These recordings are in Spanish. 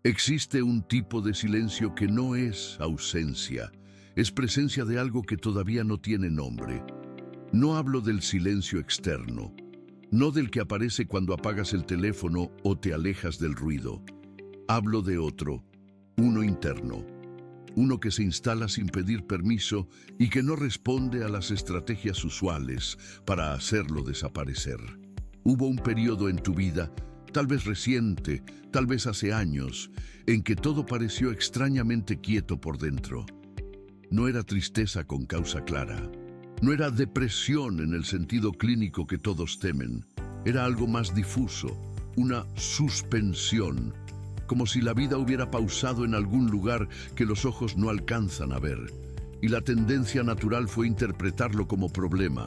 Existe un tipo de silencio que no es ausencia, es presencia de algo que todavía no tiene nombre. No hablo del silencio externo, no del que aparece cuando apagas el teléfono o te alejas del ruido. Hablo de otro, uno interno, uno que se instala sin pedir permiso y que no responde a las estrategias usuales para hacerlo desaparecer. Hubo un periodo en tu vida, tal vez reciente, tal vez hace años, en que todo pareció extrañamente quieto por dentro. No era tristeza con causa clara. No era depresión en el sentido clínico que todos temen. Era algo más difuso, una suspensión, como si la vida hubiera pausado en algún lugar que los ojos no alcanzan a ver. Y la tendencia natural fue interpretarlo como problema.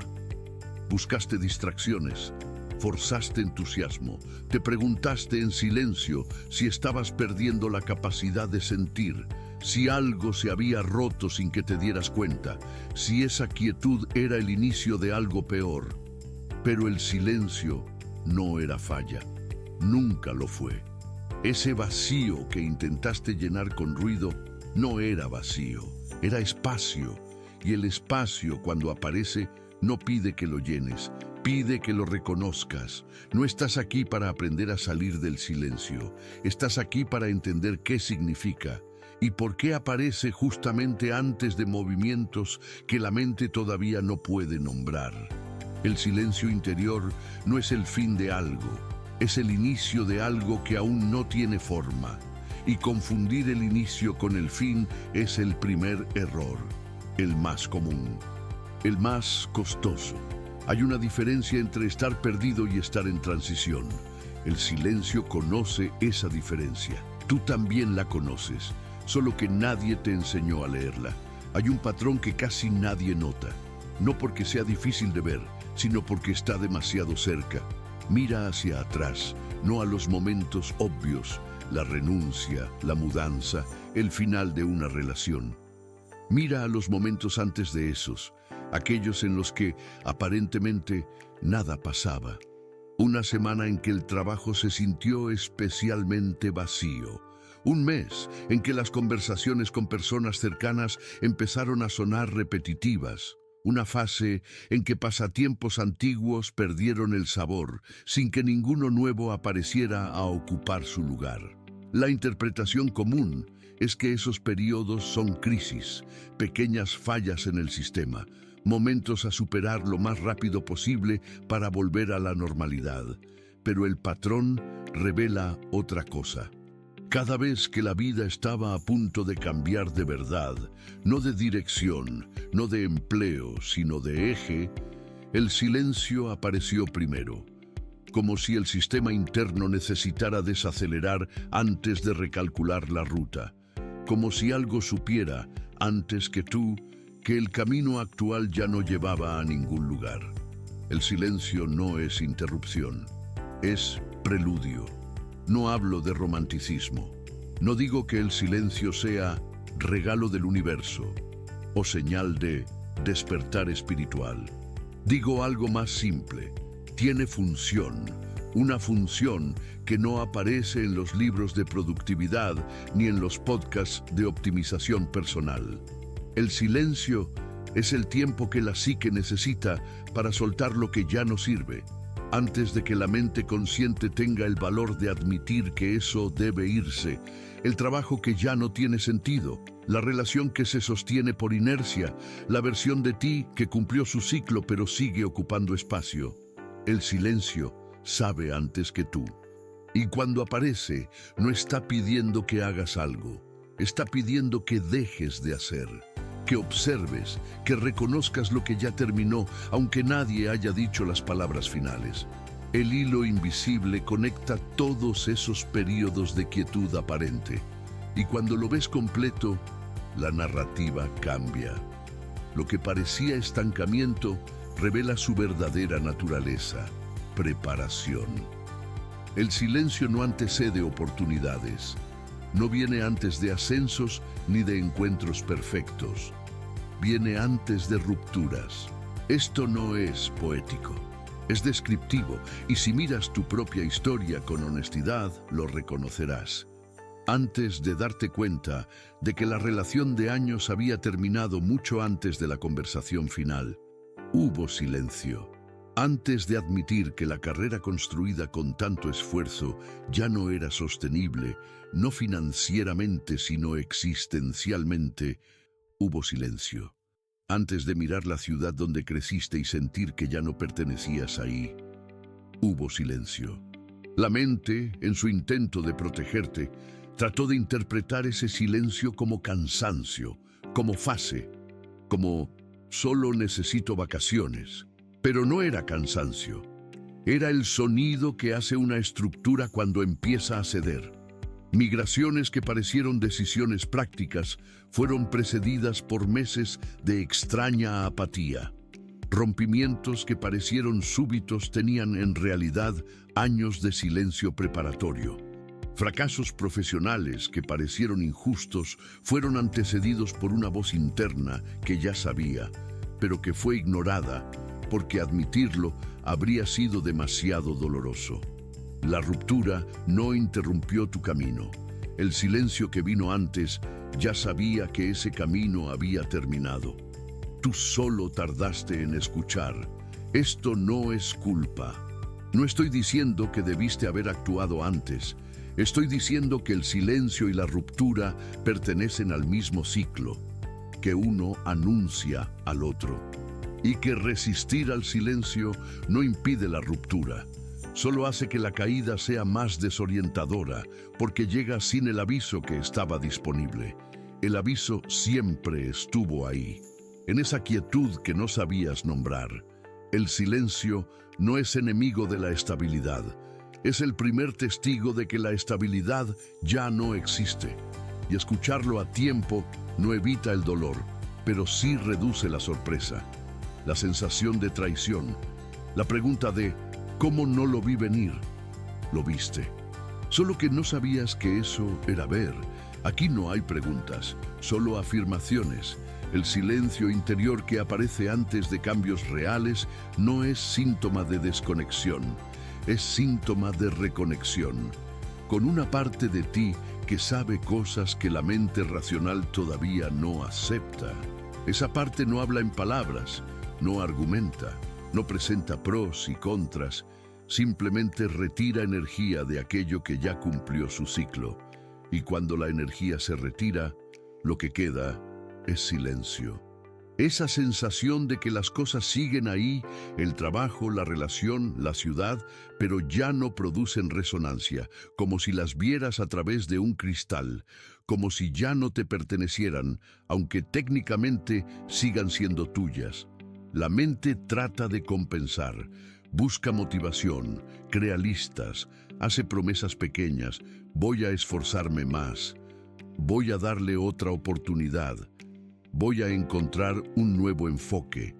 Buscaste distracciones. Forzaste entusiasmo, te preguntaste en silencio si estabas perdiendo la capacidad de sentir, si algo se había roto sin que te dieras cuenta, si esa quietud era el inicio de algo peor. Pero el silencio no era falla, nunca lo fue. Ese vacío que intentaste llenar con ruido no era vacío, era espacio, y el espacio cuando aparece no pide que lo llenes, pide que lo reconozcas. No estás aquí para aprender a salir del silencio. Estás aquí para entender qué significa y por qué aparece justamente antes de movimientos que la mente todavía no puede nombrar. El silencio interior no es el fin de algo, es el inicio de algo que aún no tiene forma. Y confundir el inicio con el fin es el primer error, el más común, el más costoso. Hay una diferencia entre estar perdido y estar en transición. El silencio conoce esa diferencia. Tú también la conoces, solo que nadie te enseñó a leerla. Hay un patrón que casi nadie nota, no porque sea difícil de ver, sino porque está demasiado cerca. Mira hacia atrás, no a los momentos obvios, la renuncia, la mudanza, el final de una relación. Mira a los momentos antes de esos, aquellos en los que, aparentemente, nada pasaba. Una semana en que el trabajo se sintió especialmente vacío. Un mes en que las conversaciones con personas cercanas empezaron a sonar repetitivas. Una fase en que pasatiempos antiguos perdieron el sabor, sin que ninguno nuevo apareciera a ocupar su lugar. La interpretación común es que esos periodos son crisis, pequeñas fallas en el sistema, momentos a superar lo más rápido posible para volver a la normalidad. Pero el patrón revela otra cosa. Cada vez que la vida estaba a punto de cambiar de verdad, no de dirección, no de empleo, sino de eje, el silencio apareció primero, como si el sistema interno necesitara desacelerar antes de recalcular la ruta, como si algo supiera, antes que tú, que el camino actual ya no llevaba a ningún lugar. El silencio no es interrupción, es preludio. No hablo de romanticismo. No digo que el silencio sea regalo del universo o señal de despertar espiritual. Digo algo más simple. Tiene función, una función que no aparece en los libros de productividad ni en los podcasts de optimización personal. El silencio es el tiempo que la psique necesita para soltar lo que ya no sirve, antes de que la mente consciente tenga el valor de admitir que eso debe irse, el trabajo que ya no tiene sentido, la relación que se sostiene por inercia, la versión de ti que cumplió su ciclo pero sigue ocupando espacio. El silencio sabe antes que tú. Y cuando aparece, no está pidiendo que hagas algo, está pidiendo que dejes de hacer, que observes, que reconozcas lo que ya terminó, aunque nadie haya dicho las palabras finales. El hilo invisible conecta todos esos periodos de quietud aparente, y cuando lo ves completo, la narrativa cambia. Lo que parecía estancamiento revela su verdadera naturaleza, preparación. El silencio no antecede oportunidades, no viene antes de ascensos ni de encuentros perfectos. Viene antes de rupturas. Esto no es poético, es descriptivo, y si miras tu propia historia con honestidad, lo reconocerás. antes de darte cuenta de que la relación de años había terminado mucho antes de la conversación final. Hubo silencio. Antes de admitir que la carrera construida con tanto esfuerzo ya no era sostenible, no financieramente sino existencialmente, hubo silencio. Antes de mirar la ciudad donde creciste y sentir que ya no pertenecías ahí, hubo silencio. La mente, en su intento de protegerte, trató de interpretar ese silencio como cansancio, como fase, como solo necesito vacaciones. Pero no era cansancio. Era el sonido que hace una estructura cuando empieza a ceder. Migraciones que parecieron decisiones prácticas fueron precedidas por meses de extraña apatía. Rompimientos que parecieron súbitos tenían en realidad años de silencio preparatorio. Fracasos profesionales que parecieron injustos fueron antecedidos por una voz interna que ya sabía, pero que fue ignorada porque admitirlo habría sido demasiado doloroso. La ruptura no interrumpió tu camino. El silencio que vino antes ya sabía que ese camino había terminado. Tú solo tardaste en escuchar. Esto no es culpa. No estoy diciendo que debiste haber actuado antes. Estoy diciendo que el silencio y la ruptura pertenecen al mismo ciclo, que uno anuncia al otro. Y que resistir al silencio no impide la ruptura. Solo hace que la caída sea más desorientadora, porque llega sin el aviso que estaba disponible. El aviso siempre estuvo ahí, en esa quietud que no sabías nombrar. El silencio no es enemigo de la estabilidad. Es el primer testigo de que la estabilidad ya no existe. Y escucharlo a tiempo no evita el dolor, pero sí reduce la sorpresa. La sensación de traición, la pregunta de ¿cómo no lo vi venir? Lo viste. Solo que no sabías que eso era ver. Aquí no hay preguntas, solo afirmaciones. El silencio interior que aparece antes de cambios reales no es síntoma de desconexión, es síntoma de reconexión, con una parte de ti que sabe cosas que la mente racional todavía no acepta. Esa parte no habla en palabras, no argumenta, no presenta pros y contras, simplemente retira energía de aquello que ya cumplió su ciclo. Y cuando la energía se retira, lo que queda es silencio. Esa sensación de que las cosas siguen ahí, el trabajo, la relación, la ciudad, pero ya no producen resonancia, como si las vieras a través de un cristal, como si ya no te pertenecieran, aunque técnicamente sigan siendo tuyas. La mente trata de compensar, busca motivación, crea listas, hace promesas pequeñas, voy a esforzarme más, voy a darle otra oportunidad, voy a encontrar un nuevo enfoque.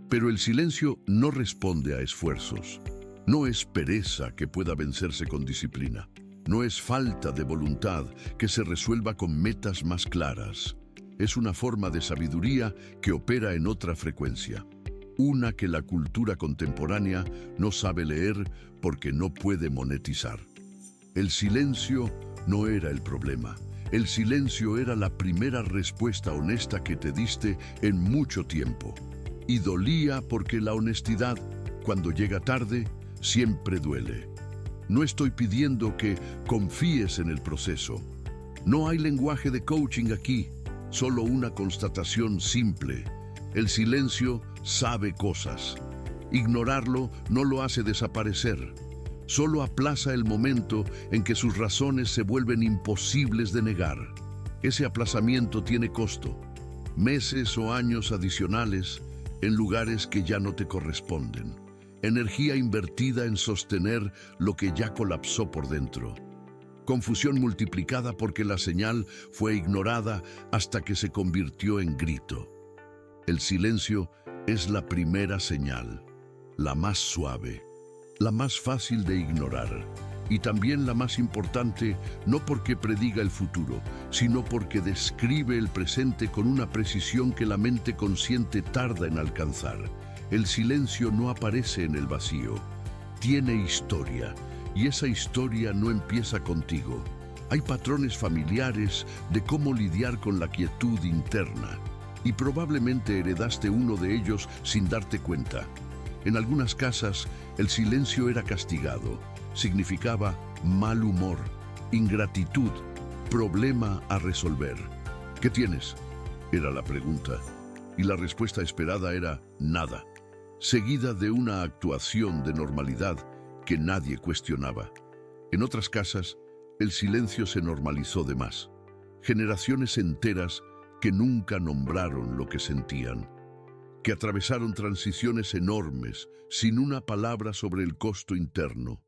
Pero el silencio no responde a esfuerzos. No es pereza que pueda vencerse con disciplina. No es falta de voluntad que se resuelva con metas más claras. Es una forma de sabiduría que opera en otra frecuencia. Una que la cultura contemporánea no sabe leer porque no puede monetizar. El silencio no era el problema. El silencio era la primera respuesta honesta que te diste en mucho tiempo. Y dolía porque la honestidad, cuando llega tarde, siempre duele. No estoy pidiendo que confíes en el proceso. No hay lenguaje de coaching aquí, solo una constatación simple. El silencio sabe cosas. Ignorarlo no lo hace desaparecer. Solo aplaza el momento en que sus razones se vuelven imposibles de negar. Ese aplazamiento tiene costo. Meses o años adicionales en lugares que ya no te corresponden. Energía invertida en sostener lo que ya colapsó por dentro. Confusión multiplicada porque la señal fue ignorada hasta que se convirtió en grito. El silencio es la primera señal, la más suave, la más fácil de ignorar y también la más importante, no porque prediga el futuro, sino porque describe el presente con una precisión que la mente consciente tarda en alcanzar. El silencio no aparece en el vacío, tiene historia y esa historia no empieza contigo. Hay patrones familiares de cómo lidiar con la quietud interna, y probablemente heredaste uno de ellos sin darte cuenta. En algunas casas, el silencio era castigado, significaba mal humor, ingratitud, problema a resolver. ¿Qué tienes?, era la pregunta, y la respuesta esperada era nada, seguida de una actuación de normalidad que nadie cuestionaba. En otras casas, el silencio se normalizó de más. Generaciones enteras que nunca nombraron lo que sentían, que atravesaron transiciones enormes sin una palabra sobre el costo interno,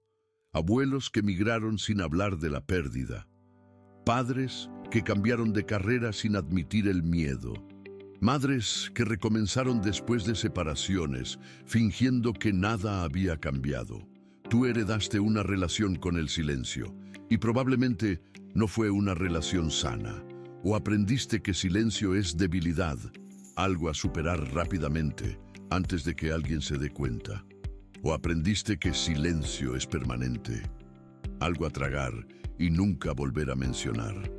abuelos que migraron sin hablar de la pérdida, padres que cambiaron de carrera sin admitir el miedo, madres que recomenzaron después de separaciones, fingiendo que nada había cambiado. Tú heredaste una relación con el silencio, y probablemente no fue una relación sana, o aprendiste que silencio es debilidad, algo a superar rápidamente antes de que alguien se dé cuenta. O aprendiste que silencio es permanente, algo a tragar y nunca volver a mencionar.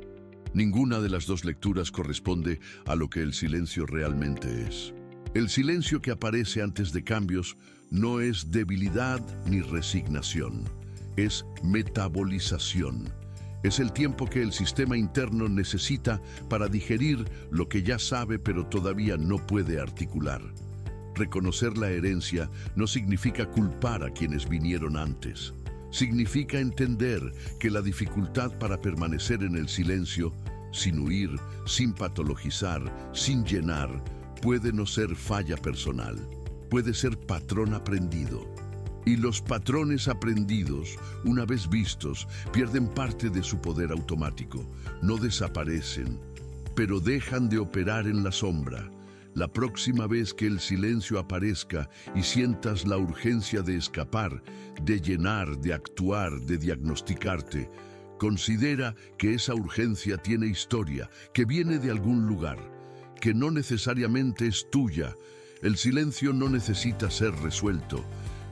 Ninguna de las dos lecturas corresponde a lo que el silencio realmente es. El silencio que aparece antes de cambios no es debilidad ni resignación, es metabolización. Es el tiempo que el sistema interno necesita para digerir lo que ya sabe pero todavía no puede articular. Reconocer la herencia no significa culpar a quienes vinieron antes. Significa entender que la dificultad para permanecer en el silencio, sin huir, sin patologizar, sin llenar, puede no ser falla personal, puede ser patrón aprendido. Y los patrones aprendidos, una vez vistos, pierden parte de su poder automático, no desaparecen, pero dejan de operar en la sombra. La próxima vez que el silencio aparezca y sientas la urgencia de escapar, de llenar, de actuar, de diagnosticarte, considera que esa urgencia tiene historia, que viene de algún lugar, que no necesariamente es tuya. El silencio no necesita ser resuelto,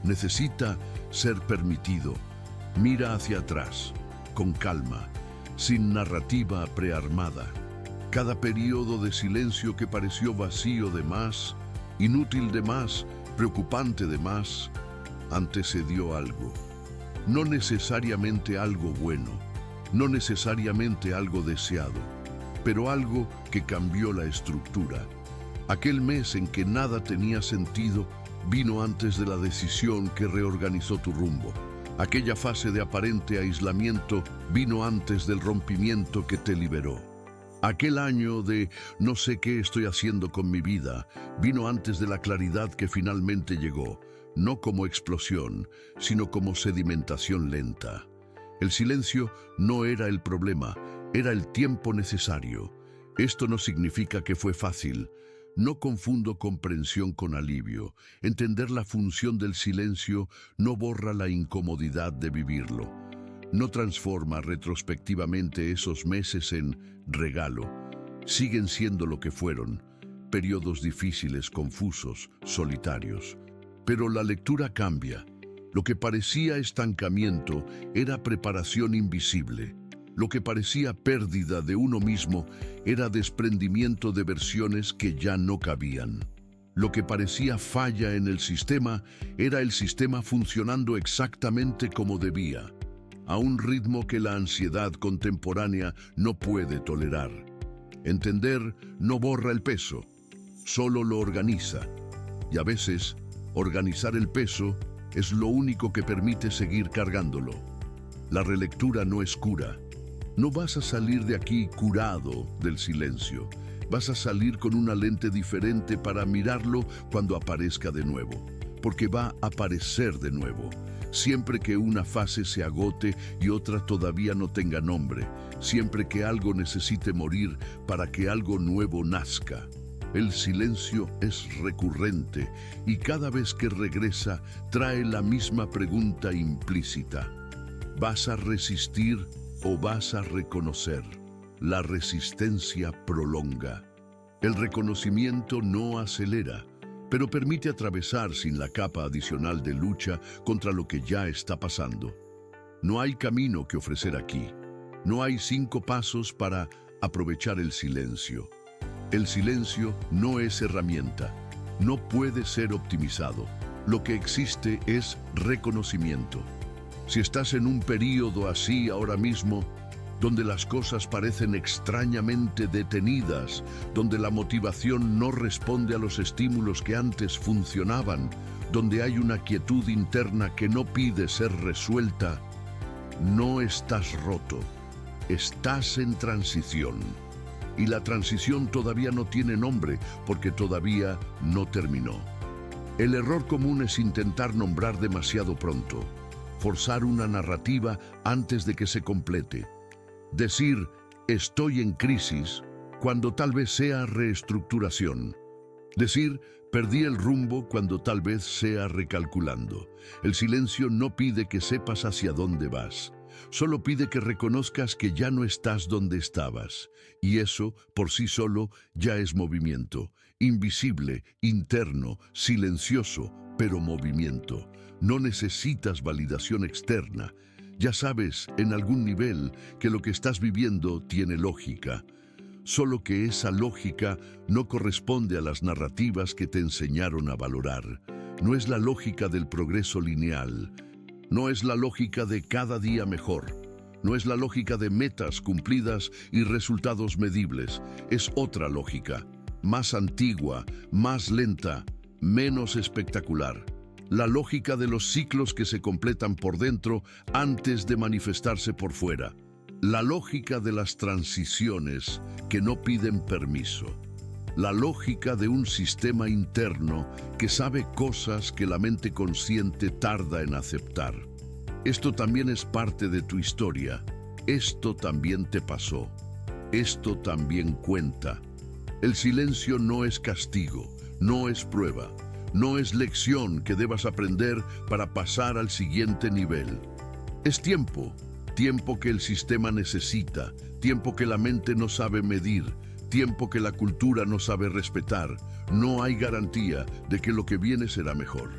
necesita ser permitido. Mira hacia atrás, con calma, sin narrativa prearmada. Cada periodo de silencio que pareció vacío de más, inútil de más, preocupante de más, antecedió algo. No necesariamente algo bueno, no necesariamente algo deseado, pero algo que cambió la estructura. Aquel mes en que nada tenía sentido vino antes de la decisión que reorganizó tu rumbo. Aquella fase de aparente aislamiento vino antes del rompimiento que te liberó. Aquel año de no sé qué estoy haciendo con mi vida vino antes de la claridad que finalmente llegó, no como explosión, sino como sedimentación lenta. El silencio no era el problema, era el tiempo necesario. Esto no significa que fue fácil. No confundo comprensión con alivio. Entender la función del silencio no borra la incomodidad de vivirlo. No transforma retrospectivamente esos meses en regalo. Siguen siendo lo que fueron, periodos difíciles, confusos, solitarios. Pero la lectura cambia. Lo que parecía estancamiento era preparación invisible. Lo que parecía pérdida de uno mismo era desprendimiento de versiones que ya no cabían. Lo que parecía falla en el sistema era el sistema funcionando exactamente como debía, a un ritmo que la ansiedad contemporánea no puede tolerar. Entender no borra el peso, solo lo organiza. Y a veces, organizar el peso es lo único que permite seguir cargándolo. La relectura no es cura. No vas a salir de aquí curado del silencio. Vas a salir con una lente diferente para mirarlo cuando aparezca de nuevo, porque va a aparecer de nuevo. Siempre que una fase se agote y otra todavía no tenga nombre, siempre que algo necesite morir para que algo nuevo nazca. El silencio es recurrente y cada vez que regresa trae la misma pregunta implícita. ¿Vas a resistir o vas a reconocer? La resistencia prolonga. El reconocimiento no acelera, pero permite atravesar sin la capa adicional de lucha contra lo que ya está pasando. No hay camino que ofrecer aquí. No hay 5 pasos para aprovechar el silencio. El silencio no es herramienta, no puede ser optimizado. Lo que existe es reconocimiento. Si estás en un período así ahora mismo, donde las cosas parecen extrañamente detenidas, donde la motivación no responde a los estímulos que antes funcionaban, donde hay una quietud interna que no pide ser resuelta, no estás roto, estás en transición. Y la transición todavía no tiene nombre porque todavía no terminó. El error común es intentar nombrar demasiado pronto, forzar una narrativa antes de que se complete. Decir, estoy en crisis, cuando tal vez sea reestructuración. Decir, perdí el rumbo, cuando tal vez sea recalculando. El silencio no pide que sepas hacia dónde vas. Solo pide que reconozcas que ya no estás donde estabas. Y eso, por sí solo, ya es movimiento. Invisible, interno, silencioso, pero movimiento. No necesitas validación externa. Ya sabes, en algún nivel, que lo que estás viviendo tiene lógica. Solo que esa lógica no corresponde a las narrativas que te enseñaron a valorar. No es la lógica del progreso lineal. No es la lógica de cada día mejor. No es la lógica de metas cumplidas y resultados medibles. Es otra lógica, más antigua, más lenta, menos espectacular. La lógica de los ciclos que se completan por dentro antes de manifestarse por fuera. La lógica de las transiciones que no piden permiso. La lógica de un sistema interno que sabe cosas que la mente consciente tarda en aceptar. Esto también es parte de tu historia. Esto también te pasó. Esto también cuenta. El silencio no es castigo, no es prueba. No es lección que debas aprender para pasar al siguiente nivel. Es tiempo, tiempo que el sistema necesita, tiempo que la mente no sabe medir, tiempo que la cultura no sabe respetar. No hay garantía de que lo que viene será mejor.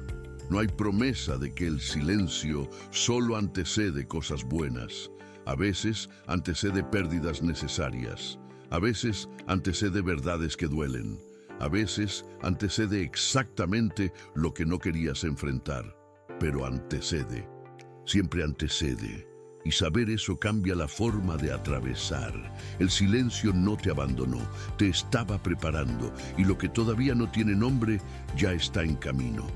No hay promesa de que el silencio solo antecede cosas buenas. A veces antecede pérdidas necesarias. A veces antecede verdades que duelen. A veces antecede exactamente lo que no querías enfrentar, pero antecede, siempre antecede. Y saber eso cambia la forma de atravesar. El silencio no te abandonó, te estaba preparando y lo que todavía no tiene nombre ya está en camino.